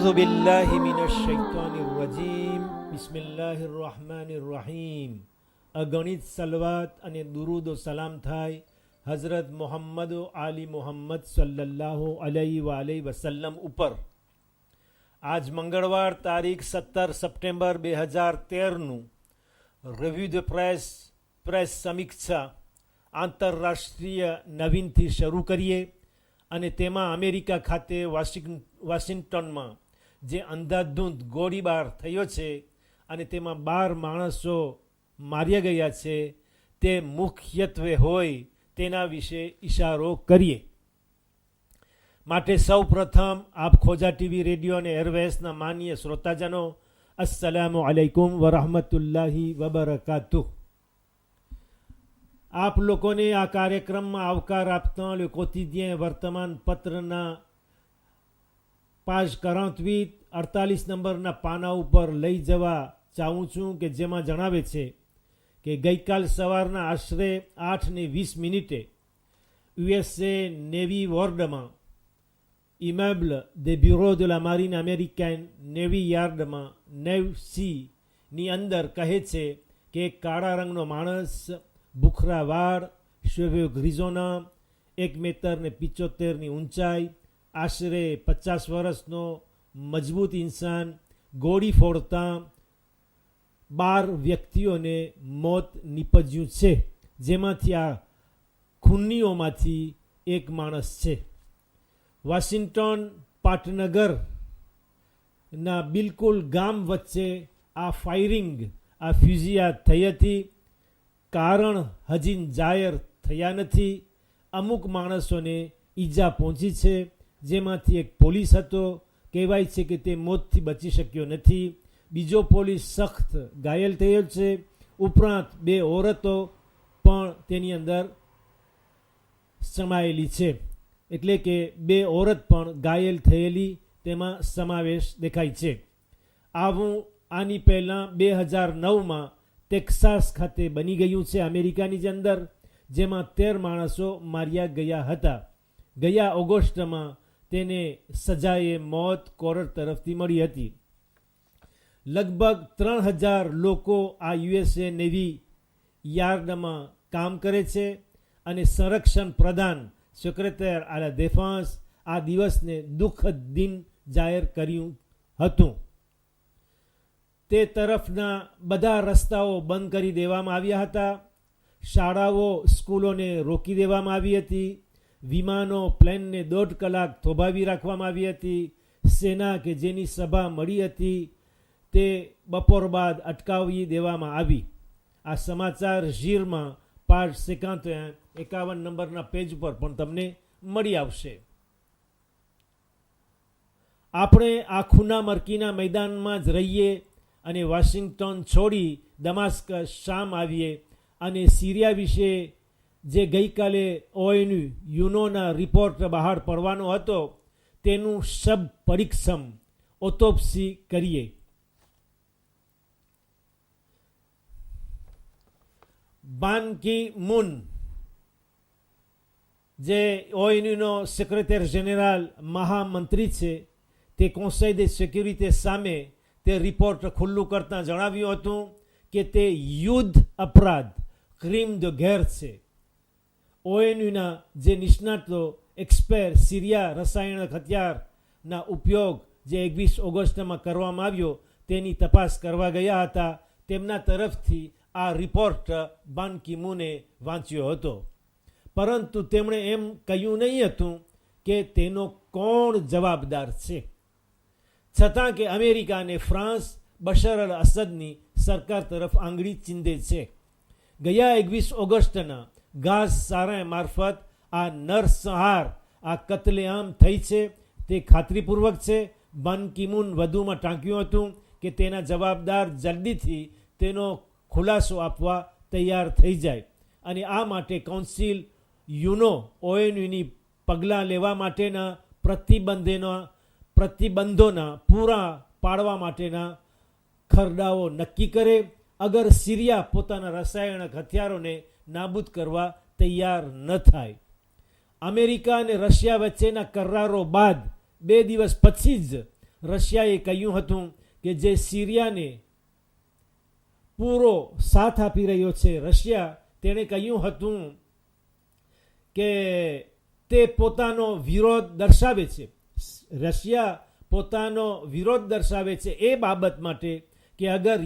أعوذ بالله من الشيطان الرجيم بسم الله الرحمن الرحيم અગણિત સલવાત અને દુરૂદ ઓ સલામ થાય હઝરત મોહમ્મદ આલી મોહમ્મદ સલ્લલ્લાહુ અલૈહિ વસલ્લમ ઉપર. આજ મંગળવાર તારીખ 17 સપ્ટેમ્બર 2013નું રિવ્યુ ધ પ્રેસ સમીક્ષા આંતરરાષ્ટ્રીય નવીનથી શરૂ કરીએ અને તેમાં અમેરિકા ખાતે વોશિંગ્ટનમાં જે અંધાધૂંધ ગોળીબાર થયો છે અને તેમાં 12 માણસો માર્યા ગયા છે તે મુખ્યત્વે હોય તેના વિશે ઇશારો કરીએ. માટે સૌ પ્રથમ આપ ખોજા ટીવી રેડિયો અને એરવેસના માનીય શ્રોતાજનો, અસ્સલામુ અલૈકુમ વરહમતુલ્લાહી વબરકાતુહ. આપ લોકોને આ કાર્યક્રમમાં આવકાર આપતા લે કોતિદિયન વર્તમાન પત્રના પાજ 48 નંબરના પાના ઉપર લઈ જવા ચાહું છું કે જેમાં જણાવે છે કે ગઈકાલ સવારના આશરે 8:20 યુએસએ નેવી વોર્ડમાં ઇમેબલ દે બ્યુરો de la marine American navy યાર્ડમાં નેવસીની અંદર કહે છે કે એક કાળા રંગનો માણસ, ભૂખરા વાળ, શેવ્યો ગ્રીઝોના, 1.75 મીટરની ઊંચાઈ, આશરે 50 વર્ષનો મજબૂત ઇન્સાન ગોળી ફોડતા 12 વ્યક્તિઓને મોત નીપજ્યું છે, જેમાંથી આ ખૂનીઓમાંથી એક માણસ છે. વોશિંગ્ટન પાટનગરના બિલકુલ ગામ વચ્ચે આ ફાયરિંગ, આ ફ્યુઝિયા થઈ હતી. કારણ હજી જાહેર થયા નથી. અમુક માણસોને ઈજા પહોંચી છે, જેમાંથી એક પોલીસ હતો, કહેવાય છે કે તે મોતથી બચી શક્યો નથી. બીજો પોલીસ સખ્ત ઘાયલ થયેલ છે. ઉપરાંત 2 ઓરતો પણ તેની અંદર સમાયેલી છે, એટલે કે 2 ઓરત પણ ઘાયલ થયેલી તેમાં સમાવેશ દેખાય છે. આની પહેલાં 2009માં ટેક્સાસ ખાતે બની ગયું છે અમેરિકાની અંદર, જેમાં 13 માણસો માર્યા ગયા હતા. ગયા ઓગસ્ટમાં તેને સજાએ મોત કોર્ટ તરફથી મળી હતી. લગભગ 3000 લોકો આ યુએસએ નેવી યાર્ડમાં કામ કરે છે અને સંરક્ષણ પ્રધાન સેક્રેટરી આલા દેફાંસ આ દિવસને દુઃખદ દિન જાહેર કર્યું હતું. તે તરફના બધા રસ્તાઓ બંધ કરી દેવામાં આવ્યા હતા. શાળાઓ, સ્કૂલોને રોકી દેવામાં આવી હતી. વિમાનો, પ્લેનને 1.5 કલાક થોભાવી રાખવામાં આવી હતી. સેના કે જેની સભા મળી હતી તે બપોર બાદ અટકાવી દેવામાં આવી. આ સમાચાર ઝીરમાં પાજ 51 નંબરના પેજ પર પણ તમને મળી આવશે. આપણે આ ખૂના મરકીના મેદાનમાં જ રહીએ અને વોશિંગ્ટન છોડી દમાસ્કસ શામ આવીએ અને સિરિયા વિશે જે ગઈકાલે યુનોના રિપોર્ટ બહાર પડવાનો હતો તેનું શબ પરીક્ષમ ઓટોપ્સી કરીએ. બાન કી મૂન જે ઓએનયુનો સેક્રેટરી જનરલ મહામંત્રી છે, તે કોન્સાઈ de સિક્યુરિટી સામે તે રિપોર્ટ ખુલ્લું કરતાં જણાવ્યું હતું કે તે યુદ્ધ અપરાધ, ક્રીમ દ ગેર છે. ઓએનયુના જે નિષ્ણાતો એક્સપર્ટ સિરિયા રસાયણક હથિયારના ઉપયોગ જે 21 ઓગસ્ટમાં કરવામાં આવ્યો તેની તપાસ કરવા ગયા હતા, તેમના તરફથી આ રિપોર્ટ બાન કી મૂને વાંચ્યો હતો. પરંતુ તેમણે એમ કહ્યું નહીં હતું કે તેનો કોણ જવાબદાર છે. છતાં કે અમેરિકા અને ફ્રાન્સ બશર અલ અસદની સરકાર તરફ આંગળી ચીંધે છે. ગયા 21 ઓગસ્ટના ગાઝ સારાય મારફત આ નરસંહાર, આ કતલેઆમ થઈ છે તે ખાતરીપૂર્વક છે. બાન કી મૂન વધુમાં ટાંક્યું હતું કે તેના જવાબદાર જલ્દીથી તેનો ખુલાસો આપવા તૈયાર થઈ જાય અને આ માટે કાઉન્સિલ યુનો ઓએનયુની પગલાં લેવા માટેના પ્રતિબંધોના પૂરા પાડવા માટેના ખરડાઓ નક્કી કરે અગર સિરિયા પોતાના રસાયણક હથિયારોને નાબૂદ કરવા તૈયાર ન થાય. અમેરિકા અને રશિયા વચ્ચેના કરારો બાદ 2 દિવસ પછી જ રશિયાએ કહ્યું હતું કે જે સિરિયાને પૂરો સાથ આપી રહ્યો છે રશિયા, તેણે કહ્યું હતું કે તે પોતાનો વિરોધ દર્શાવે છે, રશિયા પોતાનો વિરોધ દર્શાવે છે એ બાબત માટે કે અગર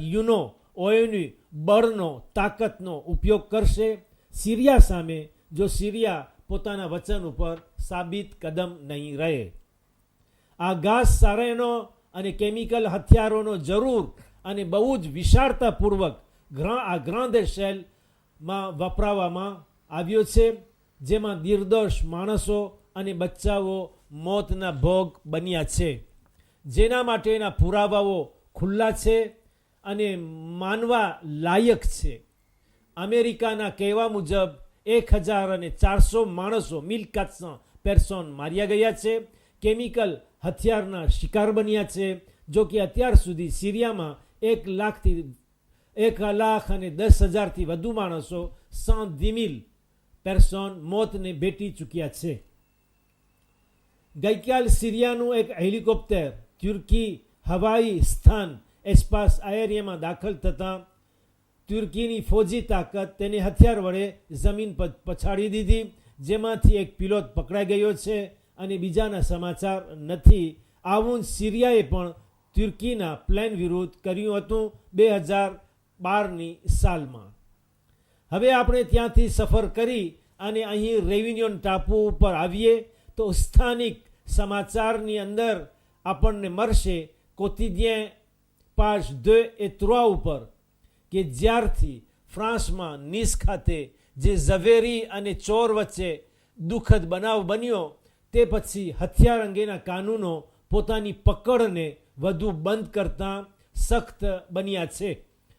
ઓયુની બળનો તાકાતનો ઉપયોગ કરશે સિરિયા સામે, જો સિરિયા પોતાના વચન ઉપર સાબિત કદમ નહીં રહે. આ ઘાસ સારેનો અને કેમિકલ હથિયારોનો જરૂર અને બહુ જ વિશાળતાપૂર્વક આ ગ્રાન્ડ શેલમાં વપરાવવામાં આવ્યો છે, જેમાં નિર્દોષ માણસો અને બચ્ચાઓ મોતના ભોગ બન્યા છે, જેના માટેના પુરાવાઓ ખુલ્લા છે અને માનવા લાયક છે. અમેરિકાના કહેવા મુજબ 1400 માણસો 1400 પર્સન માર્યા ગયા છે, કેમિકલ હથિયારના શિકાર બન્યા છે. જો કે અત્યાર સુધી સિરિયામાં 1,10,000થી વધુ માણસો 110,000 પર્સન મોતને ભેટી ચૂક્યા છે. ગઈકાલ સિરિયાનું એક હેલિકોપ્ટર તુર્કી હવાઈ સ્થાન એસ્પાસ એરિયામાં દાખલ થતાં તુર્કીની ફૌજી તાકાત તેને હથિયાર વડે જમીન પર પછાડી દીધી, જેમાંથી એક પિલોટ પકડાઈ ગયો છે અને બીજાના સમાચાર નથી. આવું સિરિયાએ પણ તુર્કીના પ્લેન વિરુદ્ધ કર્યું હતું 2012ની સાલમાં. હવે આપણે ત્યાંથી સફર કરી અને અહીં રેવિનિયન ટાપુ ઉપર આવીએ તો સ્થાનિક સમાચારની અંદર આપણને મળશે કોતિદિયન પાજ 2 et 3 ઉપર કે જ્યારથી ફ્રાન્સમાં નીસ ખાતે જે ઝવેરી અને ચોર વચ્ચે દુઃખદ બનાવ બન્યો તે પછી હથિયાર અંગેના કાનૂનો પોતાની પકડને વધુ બંધ કરતા સખ્ત બન્યા છે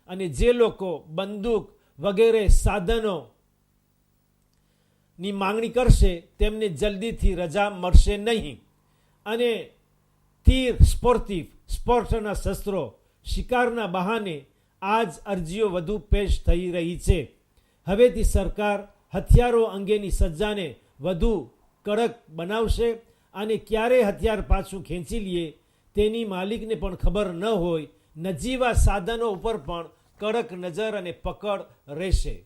અને જે લોકો બંદૂક વગેરે સાધનોની માંગણી કરશે તેમને જલ્દીથી રજા મળશે નહીં અને તીર સ્પોર્ટના શસ્ત્રો શિકારના બહાને આ જ અરજીઓ વધુ પેશ થઈ રહી છે. હવેથી સરકાર હથિયારો અંગેની સજાને વધુ કડક બનાવશે અને ક્યારે હથિયાર પાછું ખેંચી લઈએ તેની માલિકને પણ ખબર ન હોય. નજીવા સાધનો ઉપર પણ કડક નજર અને પકડ રહેશે.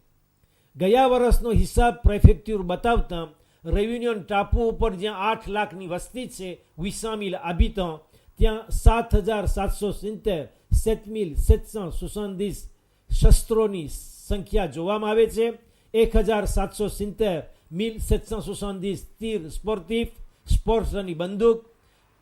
ગયા વર્ષનો હિસાબ પ્રેફેક્ચર બતાવતા રેવિનિયન ટાપુ ઉપર જ્યાં 8 લાખની વસ્તી છે 800,000 habitants, ત્યાં 7,770 7,770 શસ્ત્રોની સંખ્યા જોવામાં આવે છે. 1,770 1,770 તીર સ્પોર્ટ્સની બંદૂક,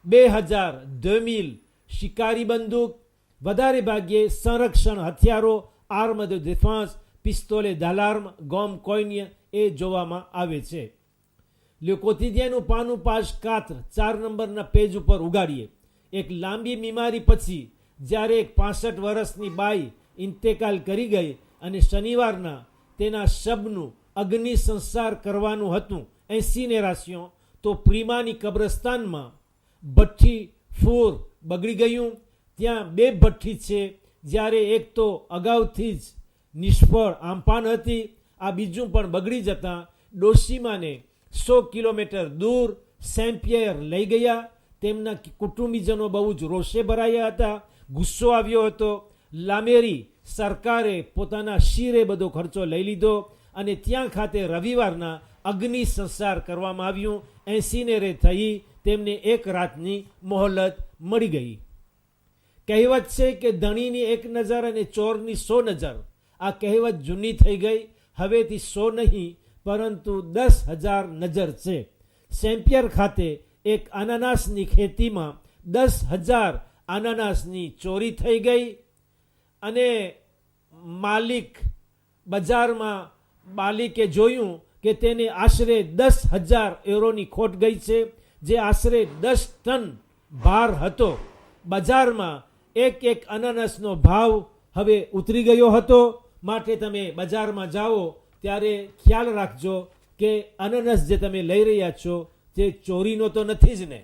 2,000 શિકારી બંદૂક, વધારે ભાગ્યે સંરક્ષણ હથિયારો આર્મ de défense, પિસ્તોલે d'alarme, ગોમ કોઈન્ય એ જોવામાં આવે છે. લ્યો કોતિદિયાનું પાનું પાજ 4 નંબરના પેજ ઉપર ઉગાડીએ. એક લાંબી બીમારી પછી જ્યારે એક 65 વર્ષની બાઈ ઇન્તેકાલ કરી ગઈ અને શનિવારના તેના શબનું અગ્નિ સંસ્કાર કરવાનું હતું ઇન્સિનેરાશન, તો પ્રીમાની કબ્રસ્તાનમાં ભઠ્ઠી ફૂર બગડી ગયું. ત્યાં 2 ભઠ્ઠી છે, જ્યારે એક તો અગાઉથી જ નિષ્ફળ આંપાન હતી, આ બીજું પણ બગડી જતાં ડોશીમાને 100 કિલોમીટર દૂર સેન્ટ પિયર લઈ ગયા. તેમના કુટુંબીજનો બહુ જ રોષે ભરાયા હતા, ગુસ્સો આવ્યો હતો. લામેરી સરકારે પોતાના શિરે બધો ખર્ચો લઈ લીધો અને ત્યાં ખાતે રવિવારના અગ્નિ સંસ્કાર કરવામાં આવ્યું. ઇન્સિનેરે થઈ તેમને 1 રાતની મોહલત મળી ગઈ. કહેવત છે કે ધણીની 1 નજર અને ચોરની 100 નજર. આ કહેવત જૂની થઈ ગઈ, હવેથી 100 નહીં પરંતુ 10,000 નજર છે. સેમ્પિયર ખાતે એક અનાનાસની ખેતીમાં 10,000 અનાનાસની ચોરી થઈ ગઈ અને માલિકે જોયું કે તેને આશરે 10,000 યુરોની ખોટ ગઈ છે, જે આશરે 10 ટન ભાર હતો. બજારમાં એક અનાનસનો ભાવ હવે ઉતરી ગયો હતો, માટે તમે બજારમાં જાઓ ત્યારે ખ્યાલ રાખજો કે અનાનસ જે તમે લઈ રહ્યા છો તે ચોરીનો તો નથી જ ને.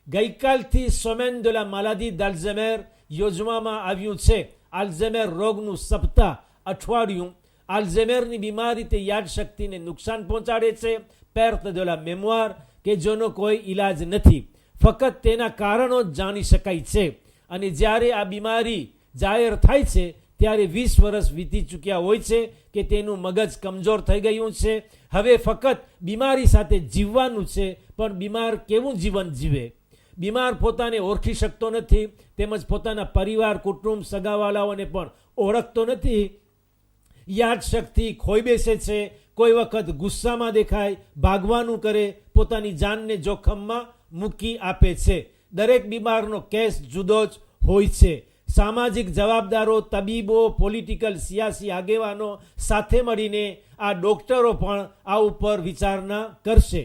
ગઈકાલથી Somen de la maladie d'Alzheimer યોજવામાં આવ્યું છે. આલ્ઝેમર રોગનું સપ્તાહ અઠવાડિયું. આલ્ઝેમરની બીમારી તે યાદશક્તિને નુકસાન પહોંચાડે છે, perte de la mémoire, કે જેનો કોઈ ઈલાજ નથી. ફક્ત તેના કારણો જ જાણી શકાય છે. અને જ્યારે આ બીમારી જાહેર થાય છે ત્યારે 20 વર્ષ વીતી ચૂક્યા હોય છે કે તેનું મગજ કમજોર થઈ ગયું છે. હવે ફક્ત બીમારી સાથે જીવવાનું છે, પણ બીમાર કેવું જીવન જીવે? બીમાર પોતાને ઓળખી શકતો નથી, તેમજ પોતાના પરિવાર, કુટુંબ, સગાવાલાઓને પણ ઓળખતો નથી. યાદશક્તિ ખોઈ બેસે છે, કોઈ વખત ગુસ્સામાં દેખાય, ભાગવાનું કરે, પોતાની જાનને જોખમમાં મૂકી આપે છે. દરેક બીમારનો કેસ જુદો જ હોય છે. સામાજિક જવાબદારો, તબીબો, પોલિટિકલ સિયાસી આગેવાનો સાથે મળીને આ ડોક્ટરો પણ આ ઉપર વિચારણા કરશે.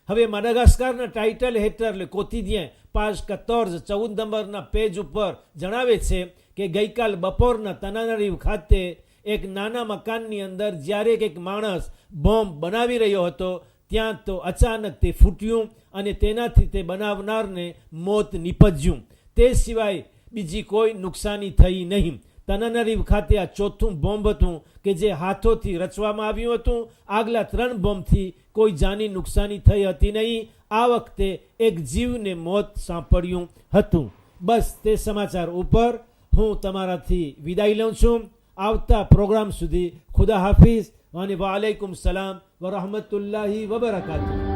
હવે માડાગાસ્કરના ટાઇટલ હેઠળ કોતિદિયન પાસ 14 નંબરના પેજ ઉપર જણાવે છે કે ગઈકાલ બપોરના તનાનરીવ ખાતે એક નાના મકાનની અંદર જ્યારે એક માણસ બોમ્બ બનાવી રહ્યો હતો, ત્યાં તો અચાનક તે ફૂટ્યું અને તેનાથી તે બનાવનારને મોત નીપજ્યું. તે સિવાય બીજી કોઈ નુકસાની થઈ નહીં. તનાનરીવ ખાતે આ ચોથું બોમ્બ હતું કે જે હાથોથી રચવામાં આવ્યું હતું. આગલા 3 બોમ્બથી કોઈ જાની નુકસાની થઈ હતી નહીં. આ વખતે એક જીવને મોત સાંપડ્યું હતું. બસ તે સમાચાર ઉપર હું તમારાથી વિદાય લઉં છું. આવતા પ્રોગ્રામ સુધી ખુદા હાફિઝ અને વાલેકુમ સલામ વરહમતુલ્લાહી વબરકાતુહ.